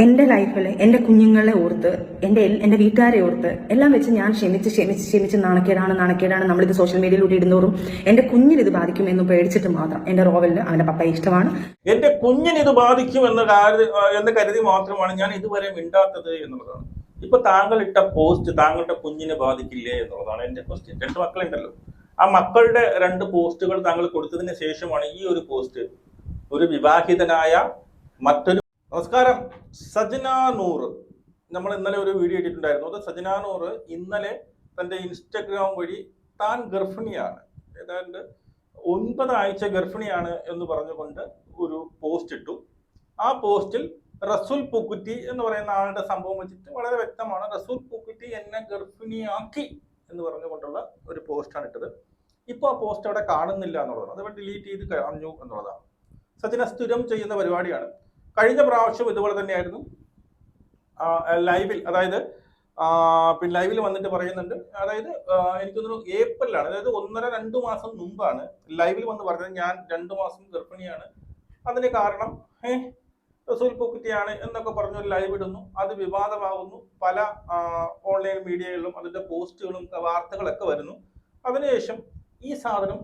എൻ്റെ ലൈഫിൽ എൻ്റെ കുഞ്ഞുങ്ങളെ ഓർത്ത് എൻ്റെ വീട്ടുകാരെ ഓർത്ത് എല്ലാം വെച്ച് ഞാൻ ക്ഷമിച്ച് നാണക്കേടാണ് നമ്മളിത് സോഷ്യൽ മീഡിയയിലൂടെ ഇടുന്നോറും എൻ്റെ കുഞ്ഞിന് ഇത് ബാധിക്കും എന്ന് പേടിച്ചിട്ട് മാത്രം എൻ്റെ റോവലിന് അവൻ്റെ പപ്പയെ ഇഷ്ടമാണ്. എൻ്റെ കുഞ്ഞിന് ഇത് ബാധിക്കും എന്ന് കരുതി മാത്രമാണ് ഞാൻ ഇതുവരെ മിണ്ടാത്തത് എന്നുള്ളതാണ്. ഇപ്പൊ താങ്കൾ ഇട്ട പോസ്റ്റ് താങ്കളുടെ കുഞ്ഞിനെ ബാധിക്കില്ലേ എന്നുള്ളതാണ് എൻ്റെ ക്വസ്റ്റ്യൻ. 2 മക്കളുണ്ടല്ലോ, ആ മക്കളുടെ 2 പോസ്റ്റുകൾ താങ്കൾ കൊടുത്തതിന് ശേഷമാണ് ഈ ഒരു പോസ്റ്റ് ഒരു വിവാഹിതനായ മറ്റൊരു. നമസ്കാരം. സജന നൂർ, നമ്മൾ ഇന്നലെ ഒരു വീഡിയോ ഇട്ടിട്ടുണ്ടായിരുന്നു. അത് സജന നൂർ ഇന്നലെ തന്റെ ഇൻസ്റ്റഗ്രാം വഴി താൻ ഗർഭിണിയാണ്, ഏതാണ്ട് 9 ആഴ്ച ഗർഭിണിയാണ് എന്ന് പറഞ്ഞുകൊണ്ട് ഒരു പോസ്റ്റ് ഇട്ടു. ആ പോസ്റ്റിൽ റസൂൽ പൂക്കുറ്റി എന്ന് പറയുന്ന ആളുടെ സംഭവം വെച്ചിട്ട് വളരെ വ്യക്തമാണ്, റസൂൽ പൂക്കുറ്റി എന്നെ ഗർഭിണിയാക്കി എന്ന് പറഞ്ഞുകൊണ്ടുള്ള ഒരു പോസ്റ്റാണ് ഇട്ടത്. ഇപ്പോൾ ആ പോസ്റ്റ് അവിടെ കാണുന്നില്ല എന്നുള്ളതാണ്, അത് ഡിലീറ്റ് ചെയ്ത് കളഞ്ഞു എന്നുള്ളതാണ്. സജന സ്ഥിരം ചെയ്യുന്ന പരിപാടിയാണ്. കഴിഞ്ഞ പ്രാവശ്യം ഇതുപോലെ തന്നെയായിരുന്നു. ലൈവിൽ, അതായത് പിന്നെ ലൈവിൽ വന്നിട്ട് പറയുന്നുണ്ട്, അതായത് എനിക്ക് തോന്നുന്നു ഏപ്രിലാണ്, അതായത് 1.5-2 മാസം മുമ്പാണ് ലൈവിൽ വന്ന് പറഞ്ഞത് ഞാൻ 2 മാസം ഗർഭിണിയാണ്, അതിന് കാരണം റസൂൽ പൂക്കുറ്റിയാണ് എന്നൊക്കെ പറഞ്ഞു ലൈവ് ഇടുന്നു. അത് വിവാദമാകുന്നു. പല ഓൺലൈൻ മീഡിയകളിലും അതിന്റെ പോസ്റ്റുകളും വാർത്തകളൊക്കെ വരുന്നു. അതിനുശേഷം ഈ സാധനം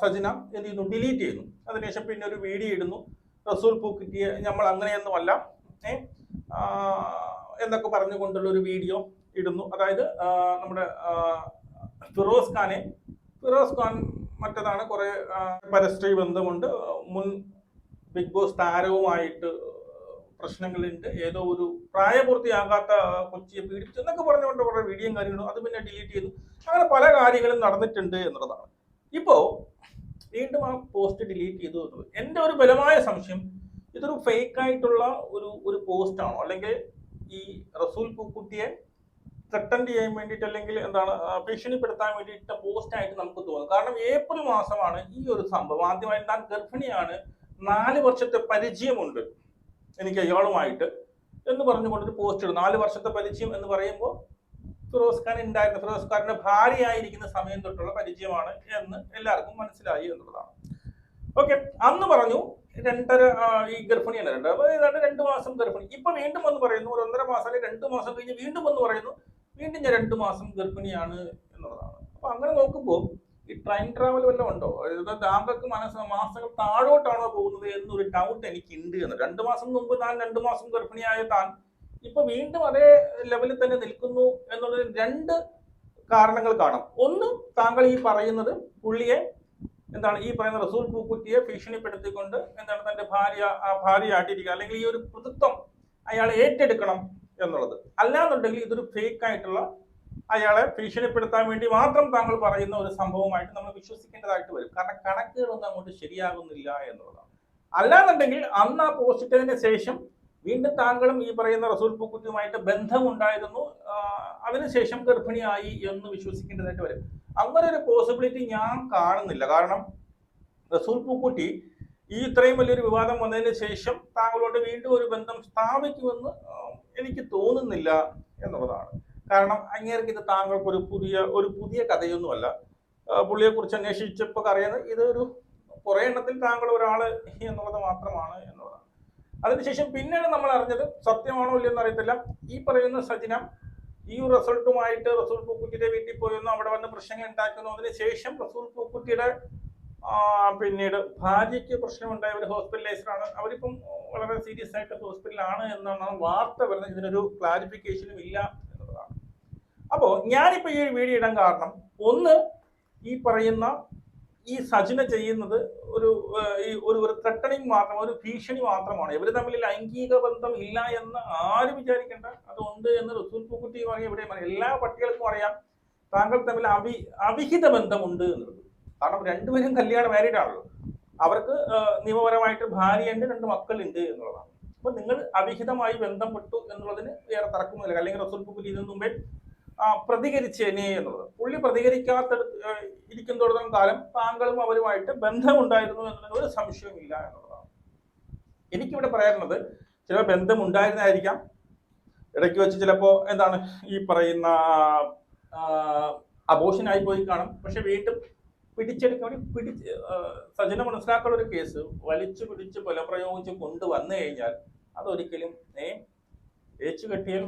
സജന എന്ത് ചെയ്യുന്നു, ഡിലീറ്റ് ചെയ്യുന്നു. അതിനുശേഷം പിന്നെ ഒരു വീഡിയോ ഇടുന്നു, റസൂൽ പൂക്കുറ്റിയെ നമ്മൾ അങ്ങനെയൊന്നുമല്ല എന്നൊക്കെ പറഞ്ഞുകൊണ്ടുള്ള ഒരു വീഡിയോ ഇടുന്നു. അതായത് നമ്മുടെ ഫിറോസ് ഖാൻ മറ്റേതാണ്, കുറെ പരസ്ത്രീ ബന്ധമുണ്ട്, മുൻ ബിഗ് ബോസ് താരവുമായിട്ട് പ്രശ്നങ്ങളുണ്ട്, ഏതോ ഒരു പ്രായപൂർത്തിയാകാത്ത കൊച്ചിയെ പീഡിപ്പിച്ചു എന്നൊക്കെ പറഞ്ഞുകൊണ്ട് കുറെ വീഡിയോയും കാര്യങ്ങളും അത് പിന്നെ ഡിലീറ്റ് ചെയ്തു. അങ്ങനെ പല കാര്യങ്ങളും നടന്നിട്ടുണ്ട് എന്നുള്ളതാണ്. ഇപ്പോ വീണ്ടും ആ പോസ്റ്റ് ഡിലീറ്റ് ചെയ്തു എന്നുള്ളത് എൻ്റെ ഒരു ബലമായ സംശയം, ഇതൊരു ഫേക്ക് ആയിട്ടുള്ള ഒരു പോസ്റ്റ് ആണോ, അല്ലെങ്കിൽ ഈ റസൂൽ പൂക്കുട്ടിയെ ത്രട്ടൻ ചെയ്യാൻ വേണ്ടിയിട്ട്, അല്ലെങ്കിൽ എന്താണ് ഭീഷണിപ്പെടുത്താൻ വേണ്ടിയിട്ട പോസ്റ്റ് ആയിട്ട് നമുക്ക് തോന്നും. കാരണം ഏപ്രിൽ മാസമാണ് ഈ ഒരു സംഭവം. ആദ്യമായി ഞാൻ ഗർഭിണിയാണ്, 4 വർഷത്തെ പരിചയമുണ്ട് എനിക്ക് അയാളുമായിട്ട് എന്ന് പറഞ്ഞുകൊണ്ടൊരു പോസ്റ്റ് ഇടും. 4 വർഷത്തെ പരിചയം എന്ന് പറയുമ്പോൾ ഫിറോസ് ഖാൻ ഉണ്ടായിരുന്ന, ഫിറോസ് ഖാന്റെ ഭാര്യയായിരിക്കുന്ന സമയം തൊട്ടുള്ള പരിചയമാണ് എന്ന് എല്ലാവർക്കും മനസ്സിലായി എന്നുള്ളതാണ്. ഓക്കെ, അന്ന് പറഞ്ഞു 2.5 ഈ ഗർഭിണിയാണ്, ഏതാണ്ട് 2 മാസം ഗർഭിണി. ഇപ്പൊ വീണ്ടും വന്ന് പറയുന്നു, 1.5 മാസം അല്ലെങ്കിൽ 2 മാസം കഴിഞ്ഞ് വീണ്ടും വന്ന് പറയുന്നു വീണ്ടും ഞാൻ 2 മാസം ഗർഭിണിയാണ് എന്നുള്ളതാണ്. അപ്പൊ അങ്ങനെ നോക്കുമ്പോൾ ഈ ട്രെയിൻ ട്രാവൽ വല്ലതും ഉണ്ടോ, താങ്കൾക്ക് മാസങ്ങൾ താഴോട്ടാണോ പോകുന്നത് എന്നൊരു ഡൗട്ട് എനിക്കുണ്ട് എന്ന്. 2 മാസം മുമ്പ് താൻ 2 മാസം ഗർഭിണിയായ താൻ ഇപ്പൊ വീണ്ടും അതേ ലെവലിൽ തന്നെ നിൽക്കുന്നു എന്നുള്ളൊരു 2 കാരണങ്ങൾ കാണാം. ഒന്ന്, താങ്കൾ ഈ പറയുന്നത് പുള്ളിയെ എന്താണ് ഈ പറയുന്ന റസൂൽ പൂക്കുറ്റിയെ ഭീഷണിപ്പെടുത്തിക്കൊണ്ട് എന്താണ് തന്റെ ഭാര്യയായിട്ടിരിക്കുക, അല്ലെങ്കിൽ ഈ ഒരു പ്രതിത്വം അയാൾ ഏറ്റെടുക്കണം എന്നുള്ളത്. അല്ലാന്നുണ്ടെങ്കിൽ ഇതൊരു ഫേക്ക് ആയിട്ടുള്ള, അയാളെ ഭീഷണിപ്പെടുത്താൻ വേണ്ടി മാത്രം താങ്കൾ പറയുന്ന ഒരു സംഭവമായിട്ട് നമ്മൾ വിശ്വസിക്കേണ്ടതായിട്ട് വരും. കാരണം കണക്കുകളൊന്നും അങ്ങോട്ട് ശരിയാകുന്നില്ല എന്നുള്ളതാണ്. അല്ലാന്നുണ്ടെങ്കിൽ അന്ന് ആ പോസ്റ്റ് ഇട്ടതിന് ശേഷം വീണ്ടും താങ്കളും ഈ പറയുന്ന റസൂൽ പൂക്കുറ്റിയുമായിട്ട് ബന്ധമുണ്ടായിരുന്നു, അതിനുശേഷം ഗർഭിണിയായി എന്ന് വിശ്വസിക്കേണ്ടതായിട്ട് വരും. അങ്ങനെ ഒരു പോസിബിലിറ്റി ഞാൻ കാണുന്നില്ല. കാരണം റസൂൽ പൂക്കുറ്റി ഈ ഇത്രയും വലിയൊരു വിവാദം വന്നതിന് ശേഷം താങ്കളോട് വീണ്ടും ഒരു ബന്ധം സ്ഥാപിക്കുമെന്ന് എനിക്ക് തോന്നുന്നില്ല എന്നുള്ളതാണ്. കാരണം അങ്ങേർക്ക് ഇത് താങ്കൾക്ക് ഒരു പുതിയ കഥയൊന്നുമല്ല. പുള്ളിയെ കുറിച്ച് അന്വേഷിച്ചപ്പോൾ അറിയുന്നത് ഇതൊരു കുറെ എണ്ണത്തിൽ താങ്കൾ ഒരാള് എന്നുള്ളത് മാത്രമാണ് എന്നുള്ളതാണ്. അതിനുശേഷം പിന്നീട് നമ്മൾ അറിഞ്ഞത് സത്യമാണോ ഇല്ലെന്ന് അറിയത്തില്ല, ഈ പറയുന്ന സജന ഈ റിസൾട്ടുമായിട്ട് റസൂൽ പൂക്കുറ്റിയുടെ വീട്ടിൽ പോയെന്നു, അവിടെ വന്ന് പ്രശ്നങ്ങൾ ഉണ്ടാക്കുന്നു. അതിനുശേഷം റസൂൽ പൂക്കുറ്റിയുടെ പിന്നീട് ഭാര്യയ്ക്ക് പ്രശ്നമുണ്ടായി, അവർ ഹോസ്പിറ്റലൈസ്ഡാണ്, അവരിപ്പം വളരെ സീരിയസ് ആയിട്ട് ഹോസ്പിറ്റലാണ് എന്നാണ് വാർത്ത വരുന്നത്. ഇതിനൊരു ക്ലാരിഫിക്കേഷനും ഇല്ല എന്നുള്ളതാണ്. അപ്പോൾ ഞാനിപ്പോൾ ഈ വീഡിയോ ഇടാൻ കാരണം, ഒന്ന്, ഈ പറയുന്ന ഈ സജന ചെയ്യുന്നത് ഒരു ത്രട്ടണിങ് മാത്രം, ഒരു ഭീഷണി മാത്രമാണ്. ഇവർ തമ്മിൽ ലൈംഗിക ബന്ധം ഇല്ല എന്ന് ആരും വിചാരിക്കേണ്ട, അതുണ്ട് എന്ന് റസൂൽ പൂക്കുറ്റി പറയും, എവിടെയും അറിയാം, എല്ലാ പട്ടികൾക്കും അറിയാം താങ്കൾ തമ്മിൽ അവിഹിത ബന്ധമുണ്ട് എന്നുള്ളത്. കാരണം 2 പേരും കല്യാണം മാരീഡാണല്ലോ, അവർക്ക് നിയമപരമായിട്ട് ഭാര്യയുണ്ട്, 2 മക്കളുണ്ട് എന്നുള്ളതാണ്. അപ്പൊ നിങ്ങൾ അവിഹിതമായി ബന്ധപ്പെട്ടു എന്നുള്ളതിന് വേറെ തർക്കമൊന്നുമില്ല. അല്ലെങ്കിൽ റസൂൽ പൂക്കുറ്റി ഇതിനു മുമ്പേ പ്രതികരിച്ചേനെ എന്നുള്ളത്. പുള്ളി ഇരിക്കുന്നിടത്തോളം കാലം താങ്കളും അവരുമായിട്ട് ബന്ധമുണ്ടായിരുന്നു എന്നുള്ളത് ഒരു സംശയവുമില്ല എന്നുള്ളതാണ്. എനിക്കിവിടെ പറയാനുള്ളത്, ചില ബന്ധമുണ്ടായിരുന്നായിരിക്കാം, ഇടയ്ക്ക് വെച്ച് ചിലപ്പോൾ എന്താണ് ഈ പറയുന്ന അബോഷനായി പോയി കാണും. പക്ഷെ വീണ്ടും പിടിച്ചെടുക്കാൻ സജന മനസ്സിലാക്കുന്ന ഒരു കേസ് വലിച്ചു പിടിച്ച് ബലപ്രയോഗിച്ച് കൊണ്ടുവന്നു കഴിഞ്ഞാൽ അതൊരിക്കലും വെച്ച് കെട്ടിയാൽ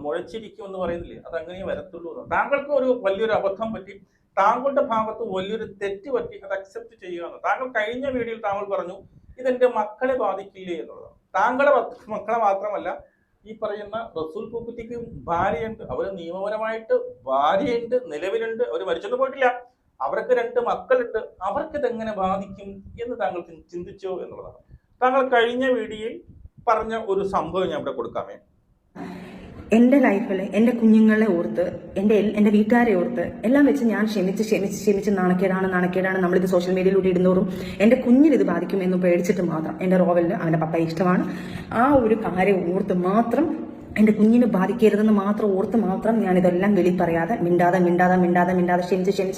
മുഴച്ചിരിക്കും എന്ന് പറയുന്നില്ലേ, അതങ്ങനെ വരത്തുള്ളൂ എന്ന്. താങ്കൾക്ക് ഒരു വലിയൊരു അബദ്ധം പറ്റി, താങ്കളുടെ ഭാഗത്ത് വലിയൊരു തെറ്റ് പറ്റി, അത് അക്സെപ്റ്റ് ചെയ്യുക. താങ്കൾ കഴിഞ്ഞ വീഡിയോയിൽ താങ്കൾ പറഞ്ഞു ഇതെന്റെ മക്കളെ ബാധിക്കില്ലേ എന്നുള്ളത്. താങ്കളെ മക്കളെ മാത്രമല്ല, ഈ പറയുന്ന റസൂൽ പൂക്കുറ്റിക്ക് ഭാര്യയുണ്ട്, അവര് നിയമപരമായിട്ട് ഭാര്യയുണ്ട്, നിലവിലുണ്ട്, അവർ മരിച്ചൊന്നും പോയിട്ടില്ല, അവർക്ക് 2 മക്കളുണ്ട്. അവർക്ക് ഇതെങ്ങനെ ബാധിക്കും എന്ന് താങ്കൾ ചിന്തിച്ചോ എന്നുള്ളതാണ്. താങ്കൾ കഴിഞ്ഞ വീഡിയോയിൽ പറഞ്ഞ ഒരു സംഭവം ഞാൻ ഇവിടെ കൊടുക്കാമേ. എൻ്റെ ലൈഫിൽ എൻ്റെ കുഞ്ഞുങ്ങളെ ഓർത്ത് എൻ്റെ വീട്ടുകാരെ ഓർത്ത് എല്ലാം വെച്ച് ഞാൻ ക്ഷമിച്ച് നാണക്കേടാണ് നമ്മളിത് സോഷ്യൽ മീഡിയയിലൂടെ ഇടുന്നോറും എൻ്റെ കുഞ്ഞിനിത് ബാധിക്കും എന്ന് പേടിച്ചിട്ട് മാത്രം എൻ്റെ റോവലിന് അവൻ്റെ പപ്പ ഇഷ്ടമാണ്, ആ ഒരു കാര്യം ഓർത്ത് മാത്രം എൻ്റെ കുഞ്ഞിന് ബാധിക്കരുതെന്ന് മാത്രം ഓർത്ത് മാത്രം ഞാനിതെല്ലാം വെളിപ്പറയാതെ മിണ്ടാതെ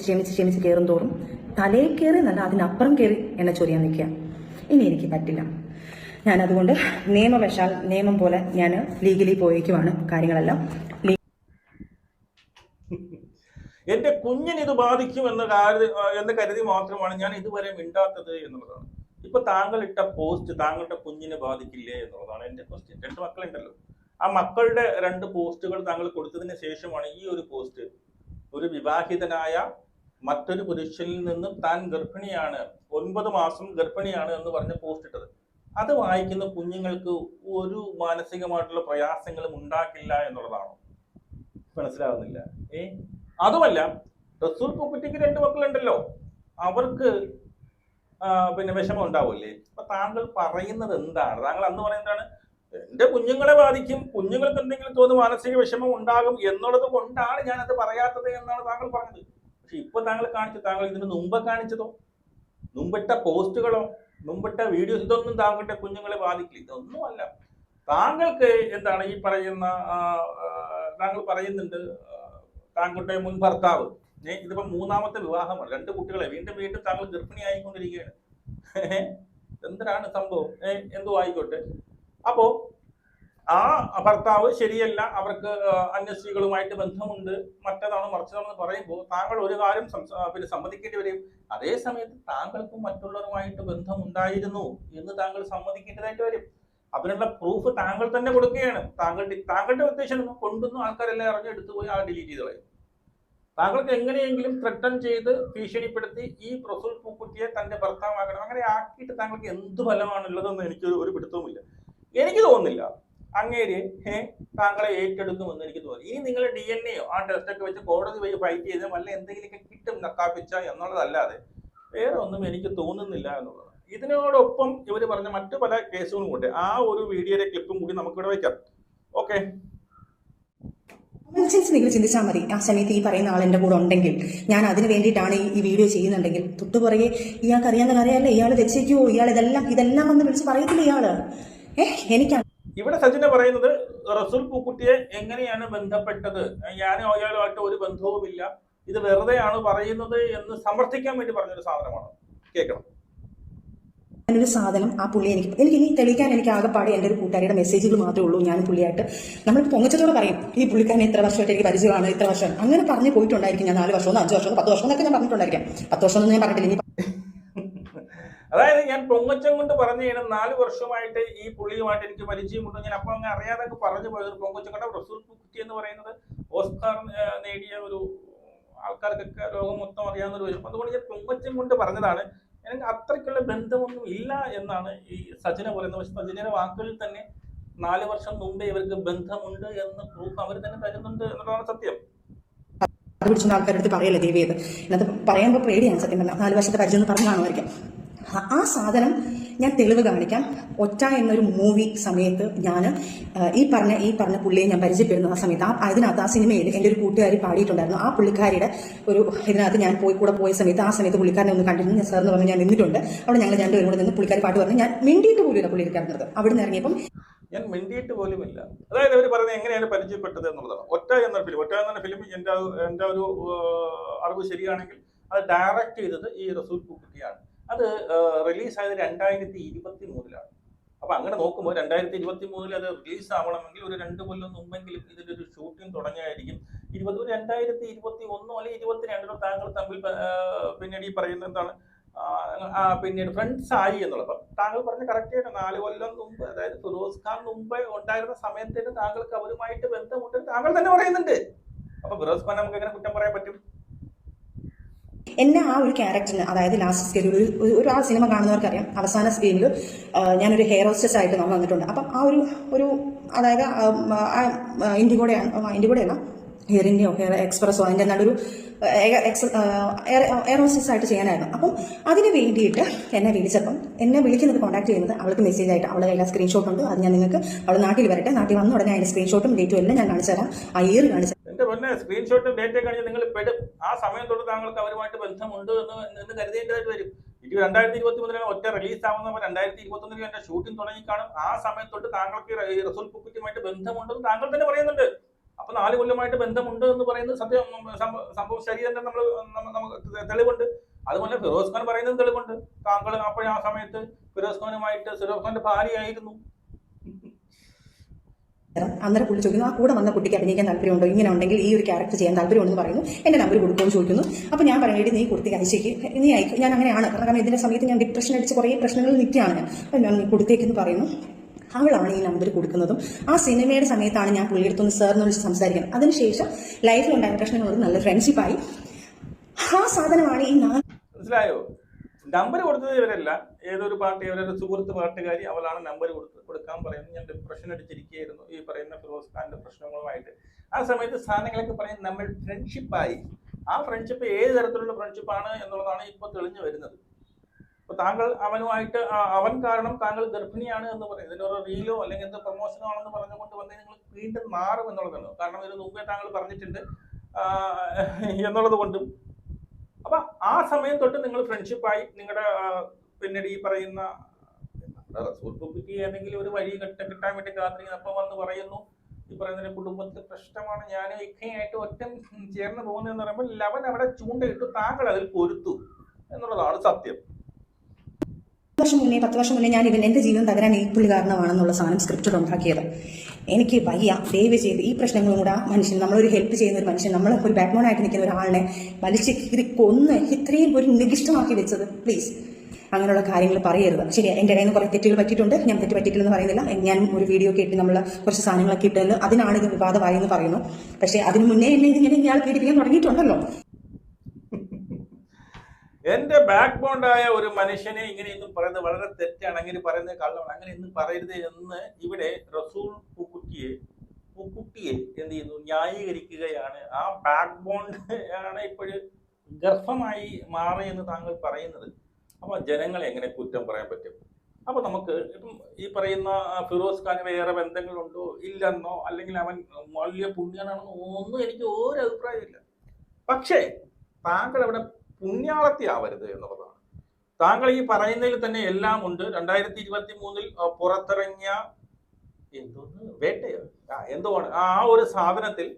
ക്ഷമിച്ച് കയറും തോറും തലയിൽ കയറി നല്ല അതിനപ്പുറം കയറി എന്നെ ചൊറിയാൻ നിൽക്കുക. ഇനി എനിക്ക് പറ്റില്ല. ഞാനതുകൊണ്ട് നിയമവശാൽ നിയമം പോലെ ഞാൻ ലീഗലി പോയേക്കുവാണ് കാര്യങ്ങളെല്ലാം. എന്റെ കുഞ്ഞിന് ഇത് ബാധിക്കും എന്ന് കരുതി മാത്രമാണ് ഞാൻ ഇതുവരെ മിണ്ടാത്തത് എന്നുള്ളതാണ്. ഇപ്പൊ താങ്കൾ ഇട്ട പോസ്റ്റ് താങ്കളുടെ കുഞ്ഞിനെ ബാധിക്കില്ലേ എന്നുള്ളതാണ് എന്റെ ക്വസ്റ്റ്യൻ. 2 മക്കളുണ്ടല്ലോ, ആ മക്കളുടെ 2 പോസ്റ്റുകൾ താങ്കൾ കൊടുത്തതിന് ശേഷമാണ് ഈ ഒരു പോസ്റ്റ്, ഒരു വിവാഹിതനായ മറ്റൊരു പുരുഷനിൽ നിന്ന് താൻ ഗർഭിണിയാണ്, 9 മാസം ഗർഭിണിയാണ് എന്ന് പറഞ്ഞ് പോസ്റ്റ് ഇട്ടത്. അത് വായിക്കുന്ന കുഞ്ഞുങ്ങൾക്ക് ഒരു മാനസികമായിട്ടുള്ള പ്രയാസങ്ങളും ഉണ്ടാക്കില്ല എന്നുള്ളതാണോ? മനസ്സിലാവുന്നില്ല. അതുമല്ല, റസൂൽ പൂക്കുറ്റിക്ക് 2 മക്കളുണ്ടല്ലോ, അവർക്ക് പിന്നെ വിഷമം ഉണ്ടാവില്ലേ? അപ്പൊ താങ്കൾ പറയുന്നത് എന്താണ്? താങ്കൾ അന്ന് പറയുന്നതാണ് എന്റെ കുഞ്ഞുങ്ങളെ ബാധിക്കും, കുഞ്ഞുങ്ങൾക്ക് എന്തെങ്കിലും തോന്നുന്ന മാനസിക വിഷമം ഉണ്ടാകും എന്നുള്ളത് കൊണ്ടാണ് ഞാനത് പറയാത്തത് എന്നാണ് താങ്കൾ പറഞ്ഞത്. പക്ഷെ ഇപ്പൊ താങ്കൾ ഇതിന് മുമ്പ് കാണിച്ചതോ, മുമ്പിട്ട പോസ്റ്റുകളോ, മുമ്പിട്ട വീഡിയോസ്, ഇതൊന്നും താങ്കളുടെ കുഞ്ഞുങ്ങളെ ബാധിക്കില്ല. ഇതൊന്നുമല്ല. താങ്കൾക്ക് എന്താണ് ഈ പറയുന്ന താങ്കൾ പറയുന്നുണ്ട് താങ്കളുടെ മുൻ ഭർത്താവ്, ഇതിപ്പോ 3ാമത്തെ വിവാഹമാണ്, 2 കുട്ടികളെ വീണ്ടും താങ്കൾ ഗർഭിണിയായിക്കൊണ്ടിരിക്കുകയാണ്. എന്തിനാണ് സംഭവം? എന്തോ ആയിക്കോട്ടെ. അപ്പോ ആ ഭർത്താവ് ശരിയല്ല, അവർക്ക് അന്യ സ്ത്രീകളുമായിട്ട് ബന്ധമുണ്ട്, മറ്റേതാണ് മറിച്ചതാണെന്ന് പറയുമ്പോൾ താങ്കൾ ഒരു കാര്യം പിന്നെ സമ്മതിക്കേണ്ടി വരും. അതേ സമയത്ത് താങ്കൾക്കും മറ്റുള്ളവരുമായിട്ട് ബന്ധമുണ്ടായിരുന്നു എന്ന് താങ്കൾ സമ്മതിക്കേണ്ടതായിട്ട് വരും. അതിനുള്ള പ്രൂഫ് താങ്കൾ തന്നെ കൊടുക്കുകയാണ്. താങ്കളുടെ ഉദ്ദേശം കൊണ്ടുവന്ന ആൾക്കാരെല്ലാം അറിഞ്ഞെടുത്തു പോയി ഡിലീറ്റ് ചെയ്ത് കളയും. താങ്കൾക്ക് എങ്ങനെയെങ്കിലും ത്രെട്ടൺ ചെയ്ത് ഭീഷണിപ്പെടുത്തി ഈ റസൂൽ പൂക്കുറ്റിയെ തന്റെ ഭർത്താവാക്കണം, അങ്ങനെ ആക്കിയിട്ട് താങ്കൾക്ക് എന്ത് ഫലമാണുള്ളതെന്ന് എനിക്ക് ഒരു പിടുത്തവുമില്ല. എനിക്ക് തോന്നുന്നില്ല അങ്ങേര് താങ്കളെ ഏറ്റെടുക്കുമെന്ന് എനിക്ക് തോന്നി. ഇനി നിങ്ങൾ DNA ആ ടെസ്റ്റൊക്കെ വെച്ച് കോടതി വഴി ഫൈറ്റ് ചെയ്ത് വല്ല എന്തെങ്കിലുമൊക്കെ കിട്ടും നക്കാപ്പിച്ച എന്നുള്ളതല്ലാതെ വേറെ ഒന്നും എനിക്ക് തോന്നുന്നില്ല എന്നുള്ളതാണ്. ഇതിനോടൊപ്പം ഇവർ പറഞ്ഞ മറ്റു പല കേസുകളും കൊണ്ട് ആ ഒരു വീഡിയോയുടെ ക്ലിപ്പും കൂടി നമുക്കിവിടെ വയ്ക്കാം. ഓക്കെ, നിങ്ങൾ ചിന്തിച്ചാൽ മതി. ആ സമയത്ത് ഈ പറയുന്ന ആൾ എൻ്റെ കൂടെ ഉണ്ടെങ്കിൽ, ഞാൻ അതിന് വേണ്ടിയിട്ടാണ് ഈ വീഡിയോ ചെയ്യുന്നുണ്ടെങ്കിൽ, തൊട്ടുപുറകെ ഇയാൾക്ക് അറിയാവുന്ന കാര്യമല്ല, ഇയാൾ വെച്ചേക്കുവോ, ഇതെല്ലാം വന്ന് വിളിച്ച് പറയത്തില്ല ഇയാള്. എനിക്കാണ് ഇവിടെ സജിന പറയുന്നത് റസൂൽ പൂക്കുറ്റിയെ എങ്ങനെയാണ് ബന്ധപ്പെട്ടത്, ഞാനും അയാളുമായിട്ട് ഒരു ബന്ധവുമില്ല, ഇത് വെറുതെയാണ് പറയുന്നത് എന്ന് സമർത്ഥിക്കാൻ വേണ്ടി പറഞ്ഞൊരു സാധനമാണ്. കേൾക്കണം. ഒരു സാധനം ആ പുള്ളി എനിക്ക് ഇനി തെളിയിക്കാൻ എനിക്ക് ആകെപ്പാടെ എൻ്റെ ഒരു കൂട്ടുകാരിയുടെ മെസ്സേജുകൾ മാത്രമേ ഉള്ളൂ. ഞാൻ പുള്ളിയായിട്ട് നമ്മൾ പൊങ്ങച്ചത്തോടെ പറയും ഈ പുള്ളിക്കാരനെ ഇത്ര വർഷമായിട്ട് എനിക്ക് പരിചയമാണ്, ഇത്ര വർഷം അങ്ങനെ പറഞ്ഞ് പോയിട്ടുണ്ടായിരിക്കും. ഞാൻ 4 വർഷമോ 5 വർഷമോ 10 വർഷം എന്നൊക്കെ ഞാൻ പറഞ്ഞിട്ടുണ്ടായിരിക്കാം. 10 വർഷം ഒന്നും ഞാൻ പറഞ്ഞിട്ടില്ല. അതായത് ഞാൻ പൊങ്ങച്ചം കൊണ്ട് പറഞ്ഞു കഴിഞ്ഞാൽ 4 വർഷമായിട്ട് ഈ പുള്ളിയുമായിട്ട് എനിക്ക് പരിചയമുണ്ട്. ഞാൻ അപ്പൊ അങ്ങ് അറിയാതെ പറഞ്ഞു പോയത് പൊങ്ങച്ചം കൊണ്ട്. റസൂൽ പൂക്കുറ്റി എന്ന് പറയുന്നത് ഓസ്കാർ നേടിയ ഒരു ആൾക്കാർക്കൊക്കെ ലോകം മൊത്തം അറിയാവുന്ന ഒരു വരും. അതുകൊണ്ട് ഞാൻ പൊങ്ങച്ചം കൊണ്ട് പറഞ്ഞതാണ്. എനിക്ക് അത്രയ്ക്കുള്ള ബന്ധമൊന്നും ഇല്ല എന്നാണ് ഈ സജിന പറയുന്നത്. പക്ഷെ സജിനയുടെ വാക്കുകളിൽ തന്നെ 4 വർഷം മുമ്പേ ഇവർക്ക് ബന്ധമുണ്ട് എന്ന് പ്രൂഫ് അവർ തന്നെ തരുന്നുണ്ട് എന്നുള്ളതാണ് സത്യം. അത് പിടിച്ചുള്ള ആൾക്കാരുടെ പറയല്ലേ ദേവി, ഇത് പറയുമ്പോൾ പേടിയാണ് സത്യം പറഞ്ഞാൽ. 4 വർഷത്തെ പരിചയം എന്ന് പറഞ്ഞാണുമായിരിക്കും. ആ സാധനം ഞാൻ തെളിവ് കാണിക്കാം. ഒറ്റ എന്നൊരു മൂവി സമയത്ത് ഞാൻ ഈ പറഞ്ഞ പുള്ളിയെ ഞാൻ പരിചയപ്പെടുന്ന ആ സമയത്ത് അതിനകത്ത് ആ സിനിമയിൽ എൻ്റെ ഒരു കൂട്ടുകാരി പാടിയിട്ടുണ്ടായിരുന്നു. ആ പുള്ളിക്കാരിയുടെ ഒരു ഇതിനകത്ത് ഞാൻ കൂടെ പോയ സമയത്ത് ആ സമയത്ത് പുള്ളിക്കാരനെ ഒന്ന് കണ്ടിരുന്നു. ഞാൻ സാറിന് പറഞ്ഞ് ഞാൻ നിന്നിട്ടുണ്ട്. അവിടെ ഞങ്ങൾ 2 പേരും കൂടെ നിന്ന് പുള്ളിക്കാരി പാട്ട് പറഞ്ഞ് ഞാൻ മിണ്ടിയിട്ട് പോലും പുള്ളി ഇരിക്കുന്നത്. അവിടെ നിന്ന് ഇറങ്ങിയപ്പം ഞാൻ മിണ്ടിയിട്ട് പോലുമില്ല. അതായത് അവർ പറയുന്നത് എങ്ങനെയാണ് പരിചയപ്പെട്ടത് എന്നുള്ളതാണ്. ഒറ്റ എന്ന ഫിലിം എൻ്റെ ഒരു അറിവ് ശരിയാണെങ്കിൽ അത് ഡയറക്റ്റ് ചെയ്തത് ഈ റസൂൽ പൂക്കുറ്റിയാണ്. അത് റിലീസായത് 2023 അപ്പൊ അങ്ങനെ നോക്കുമ്പോൾ 2023 അത് റിലീസ് ആവണമെങ്കിൽ ഒരു 2 കൊല്ലം മുമ്പെങ്കിലും ഇതിന്റെ ഒരു ഷൂട്ടിംഗ് തുടങ്ങിയായിരിക്കും. 2021 അല്ലെങ്കിൽ 22 താങ്കൾ തമ്മിൽ പിന്നീട് ഈ പറയുന്ന എന്താണ് പിന്നീട് ഫ്രണ്ട്സ് ആയി എന്നുള്ളത്. അപ്പം താങ്കൾ പറഞ്ഞ കറക്റ്റ് ആയിട്ട് 4 കൊല്ലം മുമ്പ്, അതായത് ഫിറോസ് ഖാൻ മുമ്പ് ഉണ്ടായിരുന്ന സമയത്തിന് താങ്കൾക്ക് അവരുമായിട്ട് ബന്ധമുണ്ട് താങ്കൾ തന്നെ പറയുന്നുണ്ട്. അപ്പൊ ഫിറോസ് ഖാൻ നമുക്ക് എങ്ങനെ കുറ്റം പറയാൻ പറ്റും? എന്നെ ആ ഒരു ക്യാരക്ടറിന്, അതായത് ലാസ്റ്റ് സ്കെഡ്യൂൾ ഒരു ആ സിനിമ കാണുന്നവർക്കറിയാം, അവസാന സ്ക്രീനിൽ ഞാനൊരു ഹെയർ ഹോസ്റ്റസ് ആയിട്ട് നമ്മൾ വന്നിട്ടുണ്ട്. അപ്പം ആ ഒരു അതായത് ഇൻഡിഗോടെയല്ല, ഹെയർ ഇന്ത്യയോ ഹെയർ എക്സ്പ്രസ്സോ അതിൻ്റെ നല്ലൊരു എയർ ഹോസ്റ്റസ് ആയിട്ട് ചെയ്യാനായിരുന്നു. അപ്പം അതിന് വേണ്ടിയിട്ട് എന്നെ വിളിച്ചപ്പം, എന്നെ വിളിക്കുന്നത് കോൺടാക്ട് ചെയ്യുന്നത് അവൾക്ക് മെസ്സേജ് ആയിട്ട്, അവളുടെ കയ്യിൽ സ്ക്രീൻഷോട്ട് ഉണ്ട്. അത് ഞാൻ നിങ്ങൾക്ക്, അവൾ നാട്ടിൽ വരട്ടെ, നാട്ടിൽ വന്ന ഉടനെ അതിൻ്റെ സ്ക്രീൻഷോട്ടും ഡേറ്റും എല്ലാം ഞാൻ കാണിച്ചു തരാം. ആ ഇയർ കാണിച്ചു എന്റെ പൊന്നെ, സ്ക്രീൻഷോട്ടും ഡേറ്റയും കാണിച്ച് നിങ്ങൾ പെടും. ആ സമയം തൊട്ട് താങ്കൾക്ക് അവരുമായിട്ട് ബന്ധമുണ്ട് എന്ന് കരുതേണ്ടതായിട്ട് വരും. ഇത് 2023 ഒറ്റ റിലീസ് ആവുന്ന 2021 എന്റെ ഷൂട്ടിംഗ് തുടങ്ങി കാണും. ആ സമയം തൊട്ട് താങ്കൾക്ക് റസൂൽ പൂക്കുറ്റിയുമായിട്ട് ബന്ധമുണ്ടെന്ന് താങ്കൾ തന്നെ പറയുന്നുണ്ട്. അപ്പൊ 4 കൊല്ലമായിട്ട് ബന്ധമുണ്ട് എന്ന് പറയുന്നത് സംഭവം ശരി തന്നെ. നമുക്ക് തെളിവുണ്ട്. അതുപോലെ ഫിറോസ് ഖാൻ പറയുന്നത് തെളിവുണ്ട്. താങ്കൾ അപ്പോൾ ആ സമയത്ത് ഫിറോസ് ഖാന്റെ ഭാര്യയായിരുന്നു. അന്നേരം പുള്ളി ചോദിക്കുന്നു, ആ കൂടെ വന്ന കുട്ടിക്ക് അഭിനയിക്കാൻ താല്പര്യമുണ്ടോ, ഇങ്ങനെ ഉണ്ടെങ്കിൽ ഈ ഒരു ക്യാരക്ടർ ചെയ്യാൻ താല്പര്യമുണ്ടെന്ന് പറയുന്നു. എന്റെ നമ്പർ കൊടുക്കുമെന്ന് ചോദിക്കുന്നു. അപ്പോൾ ഞാൻ പറയുന്നത്, നീ കൊടുത്തേക്ക് അയച്ചേക്ക്, നീ അയക്കും. ഞാൻ അങ്ങനെയാണ്, കാരണം ഇതിന്റെ സമയത്ത് ഞാൻ ഡിപ്രഷൻ അടിച്ച് കുറേ പ്രശ്നങ്ങളിൽ നിൽക്കുകയാണ് ഞാൻ. അപ്പം ഞാൻ കൊടുത്തേക്കെന്ന് പറയുന്നു. അവളാണ് ഈ നമ്പർ കൊടുക്കുന്നതും. ആ സിനിമയുടെ സമയത്താണ് ഞാൻ പുള്ളിയെടുത്തൊന്ന് സാറിന് വിളിച്ച് സംസാരിക്കുന്നത്. അതിനുശേഷം ലൈഫിലുണ്ടായ പ്രശ്നങ്ങളോട് നല്ല ഫ്രണ്ട്ഷിപ്പായി. ആ സാധനമാണ് ഈ മനസ്സിലായോ? നമ്പർ കൊടുത്തത് ഇവരല്ല, ഏതൊരു പാർട്ടി, അവരൊരു സുഹൃത്ത് പാട്ടുകാരി, അവളാണ് നമ്പർ കൊടുക്കാൻ പറയുന്നത്. ഞാൻ ഡിപ്രഷൻ അടിച്ചിരിക്കുകയായിരുന്നു ഈ പറയുന്ന ഫിറോസ് ഖാന്റെ പ്രശ്നങ്ങളുമായിട്ട്. ആ സമയത്ത് സാധനങ്ങളൊക്കെ പറയുന്നത് നമ്മൾ ഫ്രണ്ട്ഷിപ്പായി. ആ ഫ്രണ്ട്ഷിപ്പ് ഏത് തരത്തിലുള്ള ഫ്രണ്ട്ഷിപ്പാണ് എന്നുള്ളതാണ് ഇപ്പൊ തെളിഞ്ഞു വരുന്നത്. അപ്പൊ താങ്കൾ അവനുമായിട്ട്, അവൻ കാരണം താങ്കൾ ഗർഭിണിയാണ് എന്ന് പറയുന്നത്, ഇതിനൊരു റീലോ അല്ലെങ്കിൽ എന്ത് പ്രൊമോഷനോ ആണെന്ന് പറഞ്ഞുകൊണ്ട് വന്ന് നിങ്ങൾ വീണ്ടും മാറും എന്നുള്ളതാണ്. കാരണം ഇതിന് മുമ്പേ താങ്കൾ പറഞ്ഞിട്ടുണ്ട് എന്നുള്ളത് കൊണ്ടും. അപ്പൊ ആ സമയം തൊട്ട് നിങ്ങൾ ഫ്രണ്ട്ഷിപ്പായി. നിങ്ങളുടെ പിന്നീട് ഈ പറയുന്ന റസൂൽ പൂക്കുറ്റി ഏതെങ്കിലും ഒരു വഴി കിട്ടാൻ വേണ്ടി കാത്തിരിക്കുന്നു. അപ്പം വന്ന് പറയുന്നു, ഈ പറയുന്ന കുടുംബത്തിലെ പ്രശ്നമാണ്, ഞാൻ ഇക്കയായിട്ട് ഒറ്റ ചേർന്ന് പോകുന്നതെന്ന് പറയുമ്പോൾ ലവൻ അവിടെ ചൂണ്ടയിട്ടു, താങ്കൾ അതിൽ പൊരുത്തു എന്നുള്ളതാണ് സത്യം. 10 വർഷം മുന്നേ ഞാൻ എന്റെ ജീവിതം തകരാൻ ഈ പുള്ളി കാരണമാണെന്നുള്ള സാധനം സ്ക്രിപ്റ്റ് ഉണ്ടാക്കിയത്. എനിക്ക് വയ്യ, ദയവ് ചെയ്ത് ഈ പ്രശ്നങ്ങളും കൂടെ ആ മനുഷ്യൻ, നമ്മളൊരു ഹെൽപ്പ് ചെയ്യുന്ന ഒരു മനുഷ്യൻ, നമ്മൾ ഒരു ബാക്ക്ബോൺ ആയിട്ട് നിൽക്കുന്ന ഒരാളിനെ വലിച്ച് കീറി കൊന്ന് ഇത്രയും ഒരു നികിഷ്ടമാക്കി വെച്ചത്, പ്ലീസ് അങ്ങനെയുള്ള കാര്യങ്ങൾ പറയരുത്. ശരി, എൻ്റെ കയ്യിൽ നിന്ന് കുറേ തെറ്റുകൾ പറ്റിയിട്ടുണ്ട്, ഞാൻ തെറ്റ് പറ്റിയിട്ടില്ലെന്ന് പറയുന്നില്ല. ഞാൻ ഒരു വീഡിയോ കേട്ട് നമ്മൾ കുറച്ച് സാധനങ്ങളൊക്കെ ഇട്ടല്ലോ, അതിനാണ് ഇത് വിവാദമായി എന്ന് പറയുന്നു. പക്ഷേ അതിന് മുന്നേ എന്നെ ഇതിങ്ങനെ ഇയാൾ പീഡിപ്പിക്കാൻ തുടങ്ങിയിട്ടുണ്ടല്ലോ. എന്റെ ബാക്ക് ബോണ്ടായ ഒരു മനുഷ്യനെ ഇങ്ങനെയൊന്നും പറയുന്നത് വളരെ തെറ്റാണ്, അങ്ങനെ പറയുന്നത് കള്ളമാണ്, അങ്ങനെ ഒന്നും പറയരുത് എന്ന് ഇവിടെ റസൂൽ പൂക്കുറ്റിയെ എന്ത് ചെയ്യുന്നു, ന്യായീകരിക്കുകയാണ്. ആ ബാക്ക് ബോണ്ട് ആണ് ഇപ്പോഴും ഗർഭമായി മാറിയെന്ന് താങ്കൾ പറയുന്നത്. അപ്പൊ ജനങ്ങളെ എങ്ങനെ കുറ്റം പറയാൻ പറ്റും? അപ്പൊ നമുക്ക് ഇപ്പം ഈ പറയുന്ന ഫിറോസ് ഖാന് വേറെ ബന്ധങ്ങളുണ്ടോ ഇല്ലെന്നോ, അല്ലെങ്കിൽ അവൻ വലിയ പുണ്യനാണെന്നോ ഒന്നും എനിക്ക് ഒരു അഭിപ്രായമില്ല. പക്ഷേ താങ്കൾ അവിടെ പുണ്യാളത്തി ആവരുത് എന്നുള്ളതാണ്. താങ്കൾ ഈ പറയുന്നതിൽ തന്നെ എല്ലാം ഉണ്ട്. 2023 പുറത്തിറങ്ങിയ വേട്ടയോ എന്തുവാണ് ആ ഒരു സാധനത്തിൽ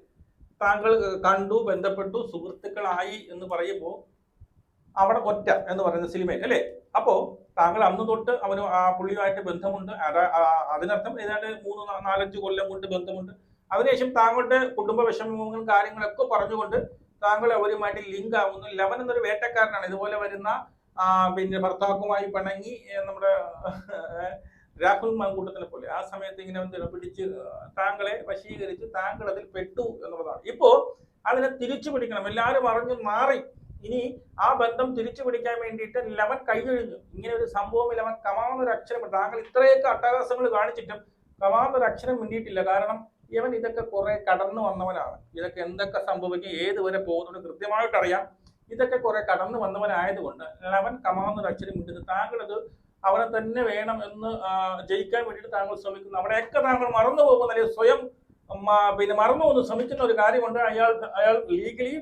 താങ്കൾ കണ്ടു, ബന്ധപ്പെട്ടു, സുഹൃത്തുക്കളായി എന്ന് പറയുമ്പോൾ അവിടെ ഒറ്റ എന്ന് പറയുന്ന സിനിമയിൽ അല്ലേ? അപ്പോ താങ്കൾ അന്ന് തൊട്ട് അവന് ആ പുള്ളിയുമായിട്ട് ബന്ധമുണ്ട്. അതിനർത്ഥം ഏതാണ്ട് 3-4-5 കൊല്ലം കൊണ്ട് ബന്ധമുണ്ട്. അതിനുശേഷം താങ്കളുടെ കുടുംബ വിഷമങ്ങളും കാര്യങ്ങളൊക്കെ പറഞ്ഞുകൊണ്ട് താങ്കൾ അവരുമായിട്ട് ലിങ്ക് ആവുന്നു. ലവൻ എന്നൊരു വേട്ടക്കാരനാണ്. ഇതുപോലെ വരുന്ന പിന്നെ ഭർത്താവുമായി പിണങ്ങി നമ്മുടെ രാഹുൽ മാങ്കൂട്ടത്തിനെ പോലെ ആ സമയത്ത് ഇങ്ങനെ പിടിച്ച് താങ്കളെ വശീകരിച്ച് താങ്കൾ അതിൽ പെട്ടു എന്നുള്ളതാണ്. ഇപ്പോ അതിനെ തിരിച്ചു പിടിക്കണം. എല്ലാവരും അറിഞ്ഞു മാറി. ഇനി ആ ബന്ധം തിരിച്ചു പിടിക്കാൻ വേണ്ടിയിട്ട് ലവൻ കൈയൊഴിഞ്ഞു. ഇങ്ങനെ ഒരു സംഭവം ലവൻ കമാന്നൊരു അക്ഷരം, താങ്കൾ ഇത്രയൊക്കെ അട്ടഹാസങ്ങൾ കാണിച്ചിട്ടും കമാന്നൊരു അക്ഷരം മിണ്ടിയിട്ടില്ല. കാരണം ഇവൻ ഇതൊക്കെ കുറെ കടന്നു വന്നവനാണ്. ഇതൊക്കെ എന്തൊക്കെ സംഭവിക്കും, ഏതുവരെ പോകുന്നത് കൃത്യമായിട്ട് അറിയാം. ഇതൊക്കെ കുറെ കടന്നു വന്നവനായതുകൊണ്ട് അവൻ കമാന്നൊരു അക്ഷരം മിണ്ടുന്നത്. താങ്കൾ അത് അവനെ തന്നെ വേണം എന്ന് ജയിക്കാൻ വേണ്ടിയിട്ട് താങ്കൾ ശ്രമിക്കുന്നു. അവിടെയൊക്കെ താങ്കൾ മറന്നു പോകുന്ന, അല്ലെങ്കിൽ സ്വയം പിന്നെ മറന്നു പോകുന്നു ശ്രമിക്കുന്ന ഒരു കാര്യമുണ്ട്. അയാൾ ലീഗലി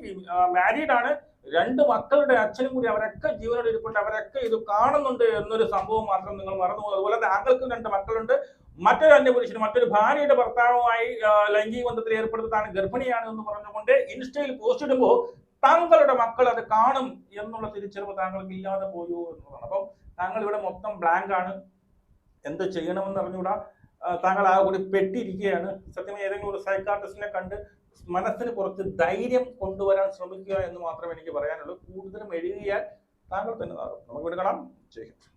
മാരീഡ് ആണ്, 2 മക്കളുടെ അച്ഛനും കൂടി, അവരൊക്കെ ജീവനോട് ഇരിപ്പുണ്ട്, അവരൊക്കെ ഇത് കാണുന്നുണ്ട് എന്നൊരു സംഭവം മാത്രം നിങ്ങൾ മറന്നു പോകും. അതുപോലെ താങ്കൾക്കും 2 മക്കളുണ്ട്. മറ്റൊരു അന്യപുരുഷന്, മറ്റൊരു ഭാര്യയുടെ ഭർത്താവുമായി ലൈംഗിക ബന്ധത്തിൽ ഏർപ്പെടുത്താൻ ഗർഭിണിയാണ് എന്ന് പറഞ്ഞുകൊണ്ട് ഇൻസ്റ്റയിൽ പോസ്റ്റ് ഇടുമ്പോൾ താങ്കളുടെ മക്കൾ അത് കാണും എന്നുള്ള തിരിച്ചറിവ് താങ്കൾക്ക് ഇല്ലാതെ പോയോ എന്നുള്ളതാണ്. അപ്പം താങ്കൾ ഇവിടെ മൊത്തം ബ്ലാങ്ക് ആണ്, എന്ത് ചെയ്യണമെന്ന് അറിഞ്ഞുകൂടാ. താങ്കൾ ആ കൂടി പെട്ടിരിക്കുകയാണ്. സത്യമായി ഏതെങ്കിലും ഒരു സൈക്കാട്രിസ്റ്റിനെ കണ്ട് മനസ്സിന് കുറച്ച് ധൈര്യം കൊണ്ടുവരാൻ ശ്രമിക്കുക എന്ന് മാത്രമേ എനിക്ക് പറയാനുള്ളൂ. കൂടുതലും എഴുതിയാൽ താങ്കൾ തന്നെ നാറും. നമുക്ക് വീണ്ടും കാണാം. ജയ് ഹിന്ദ്.